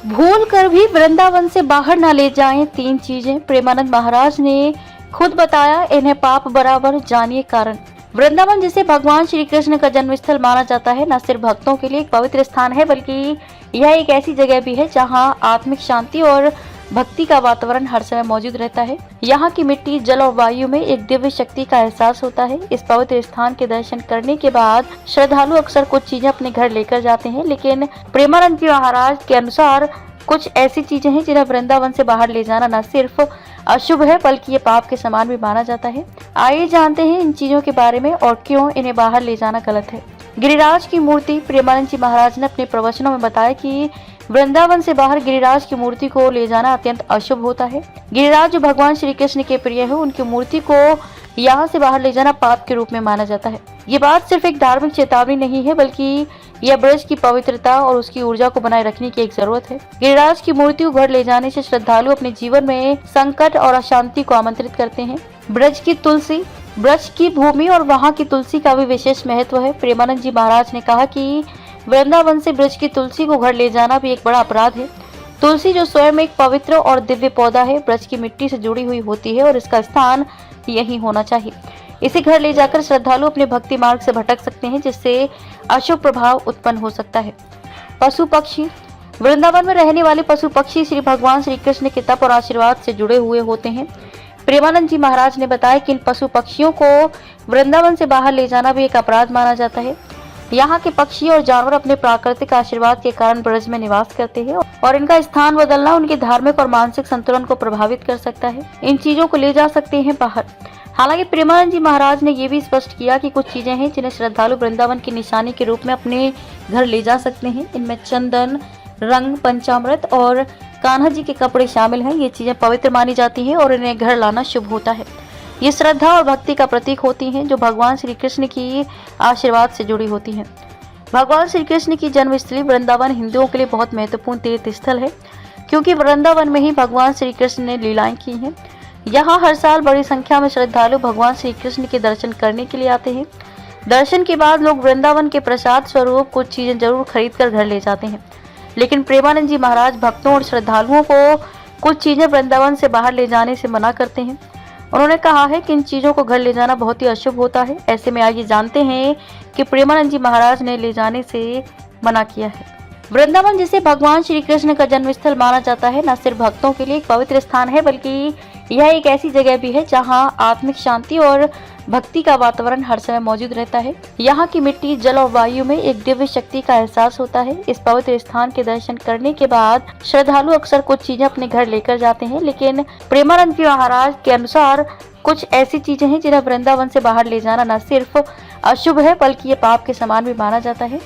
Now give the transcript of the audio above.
भूल कर भी वृंदावन से बाहर न ले जाएं 3 चीजें। प्रेमानंद महाराज ने खुद बताया, इन्हें पाप बराबर, जानिए कारण। वृंदावन, जिसे भगवान श्री कृष्ण का जन्म स्थल माना जाता है, न सिर्फ भक्तों के लिए एक पवित्र स्थान है, बल्कि यह एक ऐसी जगह भी है जहां आत्मिक शांति और भक्ति का वातावरण हर समय मौजूद रहता है। यहाँ की मिट्टी, जल और वायु में एक दिव्य शक्ति का एहसास होता है। इस पवित्र स्थान के दर्शन करने के बाद श्रद्धालु अक्सर कुछ चीजें अपने घर लेकर जाते हैं, लेकिन प्रेमानंद जी महाराज के अनुसार कुछ ऐसी चीजें हैं जिन्हें वृंदावन से बाहर ले जाना न सिर्फ अशुभ है, बल्कि ये पाप के समान भी माना जाता है। आइए जानते हैं इन चीजों के बारे में और क्यों इन्हें बाहर ले जाना गलत है। गिरिराज की मूर्ति। प्रेमानंद जी महाराज ने अपने प्रवचनों में बताया कि वृंदावन से बाहर गिरिराज की मूर्ति को ले जाना अत्यंत अशुभ होता है। गिरिराज जो भगवान श्री कृष्ण के प्रिय है, उनकी मूर्ति को यहाँ से बाहर ले जाना पाप के रूप में माना जाता है। ये बात सिर्फ एक धार्मिक चेतावनी नहीं है, बल्कि यह ब्रज की पवित्रता और उसकी ऊर्जा को बनाए रखने की एक जरूरत है। गिरिराज की मूर्ति को घर ले जाने से श्रद्धालु अपने जीवन में संकट और अशांति को आमंत्रित करते हैं। ब्रज की तुलसी। ब्रज की भूमि और वहाँ की तुलसी का भी विशेष महत्व है। प्रेमानंद जी महाराज ने कहा कि वृंदावन से ब्रज की तुलसी को घर ले जाना भी एक बड़ा अपराध है। तुलसी, जो स्वयं एक पवित्र और दिव्य पौधा है, ब्रज की मिट्टी से जुड़ी हुई होती है और इसका स्थान यही होना चाहिए। इसे घर ले जाकर श्रद्धालु अपने भक्ति मार्ग से भटक सकते हैं, जिससे अशुभ प्रभाव उत्पन्न हो सकता है। पशु पक्षी। वृंदावन में रहने वाले पशु पक्षी श्री भगवान श्री कृष्ण के तप और आशीर्वाद से जुड़े हुए होते हैं। प्रेमानंद जी महाराज ने बताया कि इन पशु पक्षियों को वृंदावन से बाहर ले जाना भी एक अपराध माना जाता है। यहाँ के पक्षी और जानवर अपने प्राकृतिक आशीर्वाद के कारण ब्रज में निवास करते हैं और इनका स्थान बदलना उनके धार्मिक और मानसिक संतुलन को प्रभावित कर सकता है। इन चीजों को ले जा सकते हैं बाहर। हालांकि प्रेमानंद जी महाराज ने यह भी स्पष्ट किया कि कुछ चीजें हैं जिन्हें श्रद्धालु वृंदावन की निशानी के रूप में अपने घर ले जा सकते हैं। इनमें चंदन, रंग, पंचामृत और कान्हा जी के कपड़े शामिल हैं। ये चीजें पवित्र मानी जाती हैं और इन्हें घर लाना शुभ होता है। ये श्रद्धा और भक्ति का प्रतीक होती हैं, जो भगवान श्री कृष्ण की आशीर्वाद से जुड़ी होती हैं। भगवान श्री कृष्ण की जन्मस्थली वृंदावन हिंदुओं के लिए बहुत महत्वपूर्ण तीर्थ स्थल है, क्योंकि वृंदावन में ही भगवान श्री कृष्ण ने लीलाएं की हैं। यहाँ हर साल बड़ी संख्या में श्रद्धालु भगवान श्री कृष्ण के दर्शन करने के लिए आते हैं। दर्शन के बाद लोग वृंदावन के प्रसाद स्वरूप कुछ चीजें जरूर खरीद कर घर ले जाते हैं, लेकिन प्रेमानंद जी महाराज भक्तों और श्रद्धालुओं को कुछ चीजें वृंदावन से बाहर ले जाने से मना करते हैं। उन्होंने कहा है कि इन चीजों को घर ले जाना बहुत ही अशुभ होता है। ऐसे में आइए जानते हैं कि प्रेमानंद जी महाराज ने ले जाने से मना किया है। वृंदावन, जिसे भगवान श्री कृष्ण का जन्म स्थल माना जाता है, न सिर्फ भक्तों के लिए एक पवित्र स्थान है, बल्कि यह एक ऐसी जगह भी है जहां आत्मिक शांति और भक्ति का वातावरण हर समय मौजूद रहता है। यहाँ की मिट्टी, जल और वायु में एक दिव्य शक्ति का एहसास होता है। इस पवित्र स्थान के दर्शन करने के बाद श्रद्धालु अक्सर कुछ चीजें अपने घर लेकर जाते हैं, लेकिन प्रेमानंद जी महाराज के अनुसार कुछ ऐसी चीजें हैं जिन्हें वृंदावन से बाहर ले जाना न सिर्फ अशुभ है, बल्कि ये पाप के समान भी माना जाता है।